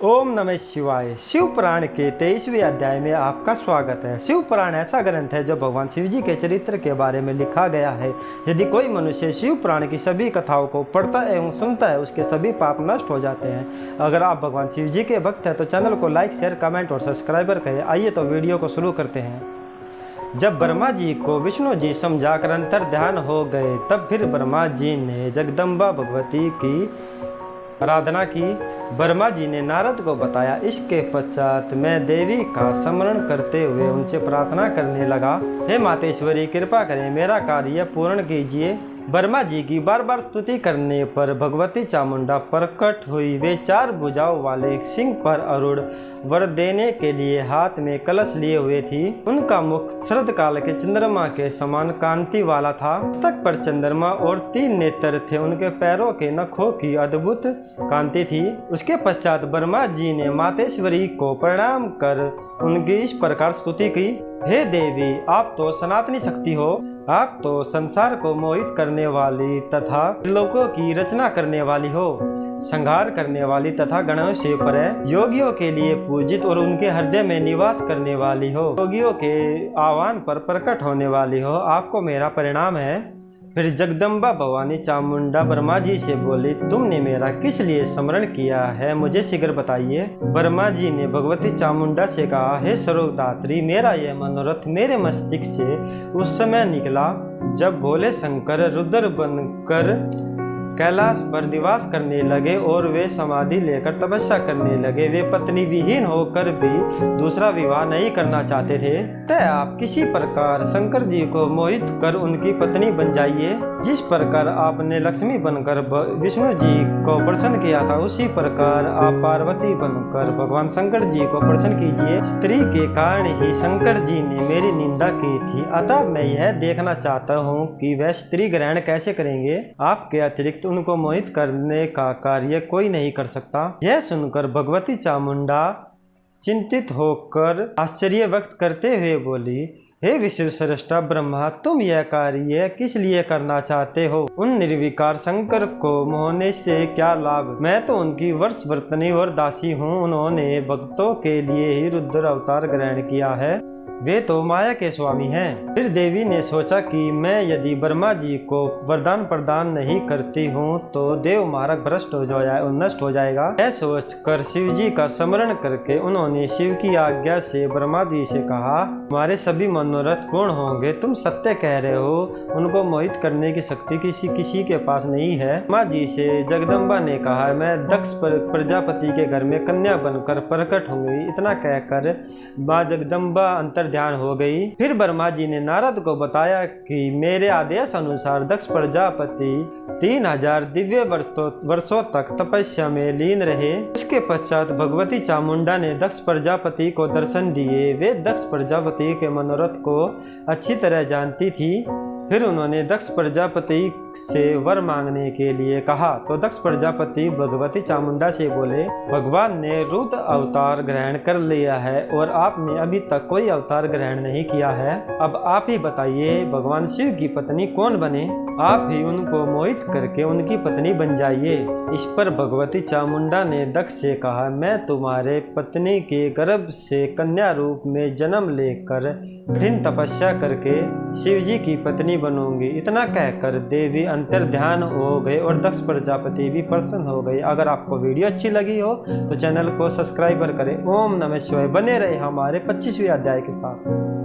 ओम नमः शिवाय। शिव पुराण के 23वें अध्याय में आपका स्वागत है। शिव पुराण ऐसा ग्रंथ है जो भगवान शिव जी के चरित्र के बारे में लिखा गया है। यदि कोई मनुष्य शिव पुराण की सभी कथाओं को पढ़ता एवं सुनता है, उसके सभी पाप नष्ट हो जाते हैं। अगर आप भगवान शिव जी के भक्त हैं तो चैनल को लाइक, शेयर, कमेंट और सब्सक्राइबर करें। आइए तो वीडियो को शुरू करते हैं। जब ब्रह्मा जी को विष्णु जी समझाकर अंतर ध्यान हो गए, तब फिर ब्रह्मा जी ने जगदम्बा भगवती की आराधना की। ब्रह्मा जी ने नारद को बताया। इसके पश्चात मैं देवी का स्मरण करते हुए उनसे प्रार्थना करने लगा, हे मातेश्वरी, कृपा करें, मेरा कार्य पूर्ण कीजिए। ब्रह्मा जी की बार बार स्तुति करने पर भगवती चामुंडा प्रकट हुई। वे 4 भुजाओं वाले सिंह पर आरूढ़ वर देने के लिए हाथ में कलश लिए हुए थी। उनका मुख शरद काल के चंद्रमा के समान कांति वाला था। मस्तक पर चंद्रमा और 3 नेत्र थे। उनके पैरों के नखों की अद्भुत कांति थी। उसके पश्चात ब्रह्मा जी ने मातेश्वरी को प्रणाम कर उनकी इस प्रकार स्तुति की, हे देवी, आप तो सनातनी शक्ति हो। आप तो संसार को मोहित करने वाली तथा त्रिलोकों की रचना करने वाली हो, संहार करने वाली तथा गणों से परे, योगियों के लिए पूजित और उनके हृदय में निवास करने वाली हो, योगियों के आह्वान पर प्रकट होने वाली हो। आपको मेरा प्रणाम है। फिर जगदम्बा भवानी चामुंडा ब्रह्मा जी से बोली, तुमने मेरा किस लिए स्मरण किया है, मुझे शीघ्र बताइए। ब्रह्मा जी ने भगवती चामुंडा से कहा, हे सर्वदात्री, मेरा यह मनोरथ मेरे मस्तिष्क से उस समय निकला जब भोले शंकर रुद्र बनकर कैलाश पर निवास करने लगे और वे समाधि लेकर तपस्या करने लगे। वे पत्नी विहीन होकर भी दूसरा विवाह नहीं करना चाहते थे। तय आप किसी प्रकार शंकर जी को मोहित कर उनकी पत्नी बन जाइए। जिस प्रकार आपने लक्ष्मी बनकर विष्णु जी को प्रसन्न किया था, उसी प्रकार आप पार्वती बनकर भगवान शंकर जी को प्रसन्न कीजिए। स्त्री के कारण ही शंकर जी ने मेरी निंदा की थी, अतः मैं यह देखना चाहता हूँ कि वह स्त्री ग्रहण कैसे करेंगे। आपके अतिरिक्त उनको मोहित करने का कार्य कोई नहीं कर सकता। यह सुनकर भगवती चामुंडा चिंतित होकर आश्चर्य व्यक्त करते हुए बोली, हे विश्व श्रेष्ठा ब्रह्मा, तुम यह कार्य किस लिए करना चाहते हो? उन निर्विकार शंकर को मोहने से क्या लाभ? मैं तो उनकी वर्ष वर्तनी और दासी हूँ। उन्होंने भक्तों के लिए ही रुद्र अवतार ग्रहण किया है। वे तो माया के स्वामी हैं। फिर देवी ने सोचा कि मैं यदि ब्रह्मा जी को वरदान प्रदान नहीं करती हूँ तो देव मार्ग भ्रष्ट हो जाए और नष्ट हो जाएगा। यह सोचकर शिव जी का स्मरण करके उन्होंने शिव की आज्ञा से ब्रह्मा जी से कहा, हमारे सभी मनोरथ पूर्ण होंगे। तुम सत्य कह रहे हो, उनको मोहित करने की शक्ति किसी के पास नहीं है। ब्रह्मा जी से जगदम्बा ने कहा, मैं दक्ष प्रजापति के घर में कन्या बनकर प्रकट होंगी। इतना कहकर माँ जगदम्बा अंतर ध्यान हो गई। फिर ब्रह्मा जी ने नारद को बताया कि मेरे आदेश अनुसार दक्ष प्रजापति 3000 दिव्य वर्षों तक तपस्या में लीन रहे। उसके पश्चात भगवती चामुंडा ने दक्ष प्रजापति को दर्शन दिए। वे दक्ष प्रजापति के मनोरथ को अच्छी तरह जानती थी। फिर उन्होंने दक्ष प्रजापति से वर मांगने के लिए कहा तो दक्ष प्रजापति भगवती चामुंडा से बोले, भगवान ने रुद्र अवतार ग्रहण कर लिया है और आपने अभी तक कोई अवतार ग्रहण नहीं किया है। अब आप ही बताइए, भगवान शिव की पत्नी कौन बने? आप ही उनको मोहित करके उनकी पत्नी बन जाइए। इस पर भगवती चामुंडा ने दक्ष से कहा, मैं तुम्हारे पत्नी के गर्भ से कन्या रूप में जन्म लेकर कठिन तपस्या करके शिव जी की पत्नी बनूंगी। इतना कहकर देवी अंतर ध्यान हो गए और दक्ष प्रजापति भी प्रसन्न हो गए। अगर आपको वीडियो अच्छी लगी हो तो चैनल को सब्सक्राइब करें। ओम नमः शिवाय। बने रहे हमारे 25वें अध्याय के साथ।